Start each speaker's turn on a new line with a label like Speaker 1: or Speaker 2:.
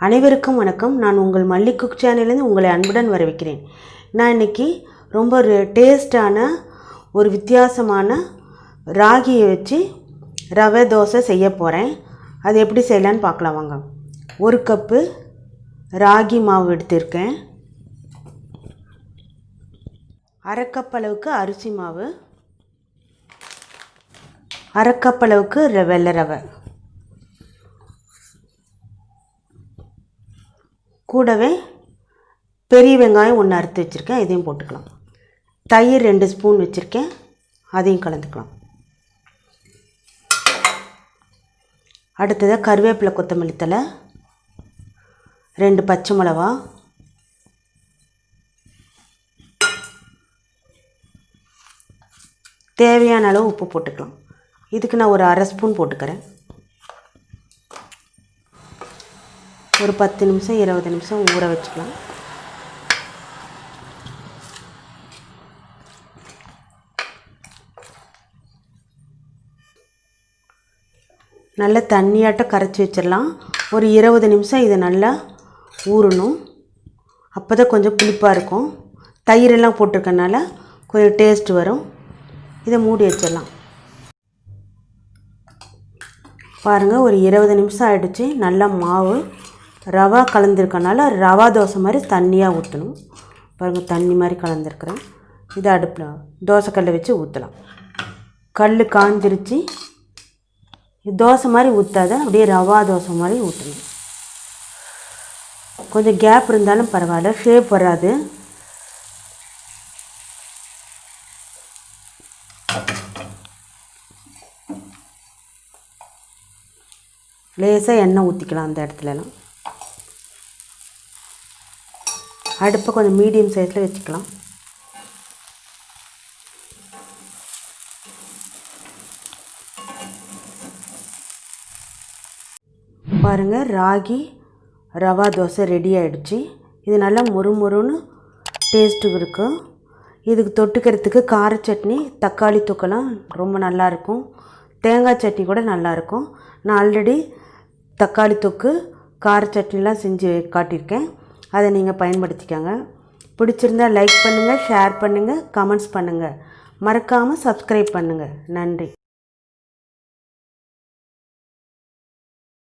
Speaker 1: அனைவருக்கும் வணக்கம். நான் உங்கள் மல்லி குக் சேனலிலிருந்து உங்களை அன்புடன் வரவேற்கிறேன். நான் இன்றைக்கி ரொம்ப ஒரு டேஸ்டான ஒரு வித்தியாசமான ராகியை வச்சு ரவை தோசை செய்ய போகிறேன். அது எப்படி செய்யலான்னு பார்க்கலாம் வாங்க. 1 கப்பு ராகி மாவு எடுத்திருக்கேன். 1/2 கப் அளவுக்கு அரிசி மாவு, 1/2 கப் அளவுக்கு வெள்ளை ரவை, கூடவே பெரிய வெங்காயம் 1 அறுத்து வச்சுருக்கேன், இதையும் போட்டுக்கலாம். தயிர் 2 ஸ்பூன் வச்சுருக்கேன், அதையும் கலந்துக்கலாம். அடுத்ததாக கருவேப்பிலை, கொத்தமல்லி தழை, 2 பச்சை மிளகா, தேவையான அளவு உப்பு போட்டுக்கலாம். இதுக்கு நான் ஒரு 1/2 ஸ்பூன் போட்டுக்கிறேன். ஒரு 10 நிமிஷம் 20 நிமிஷம் ஊற வச்சுக்கலாம். நல்லா தண்ணியாட்டம் கரைச்சி வச்சிடலாம். ஒரு 20 நிமிஷம் இதை நல்லா ஊறணும். அப்போ தான் கொஞ்சம் புளிப்பாக இருக்கும். தயிரெல்லாம் போட்டிருக்கனால கொஞ்சம் டேஸ்ட் வரும். இதை மூடி வச்சிடலாம். பாருங்கள், ஒரு 20 நிமிஷம் ஆகிடுச்சு. நல்லா மாவு ரவா கலந்துருக்கனால ரவா தோசை மாதிரி தண்ணியாக ஊற்றணும். பாருங்கள், தண்ணி மாதிரி கலந்துருக்குறேன். இதை அடுப்பில் தோசைக்கல்லை வச்சு ஊற்றலாம். கல் காஞ்சிருச்சு. தோசை மாதிரி ஊற்றாத, அப்படியே ரவா தோசை மாதிரி ஊற்றணும். கொஞ்சம் கேப் இருந்தாலும் பரவாயில்ல, ஷேப் வராது. லேசாக எண்ணெய் ஊற்றிக்கலாம் அந்த இடத்துலலாம். அடுப்பை கொஞ்சம் மீடியம் சைஸில் வச்சுக்கலாம். பாருங்கள், ராகி ரவா தோசை ரெடி ஆகிடுச்சு. இது நல்லா முறுமுறுன்னு டேஸ்ட்டு இருக்கும். இதுக்கு தொட்டுக்கிறதுக்கு கார சட்னி, தக்காளி தொக்கெல்லாம் ரொம்ப நல்லாயிருக்கும். தேங்காய் சட்னி கூட நல்லாயிருக்கும். நான் ஆல்ரெடி தக்காளி தொக்கு, கார சட்னிலாம் செஞ்சு காட்டியிருக்கேன். அதை நீங்கள் பயன்படுத்திக்கோங்க. பிடிச்சிருந்தால் லைக் பண்ணுங்கள், ஷேர் பண்ணுங்கள், கமெண்ட்ஸ் பண்ணுங்கள். மறக்காமல் சப்ஸ்கிரைப் பண்ணுங்கள். நன்றி.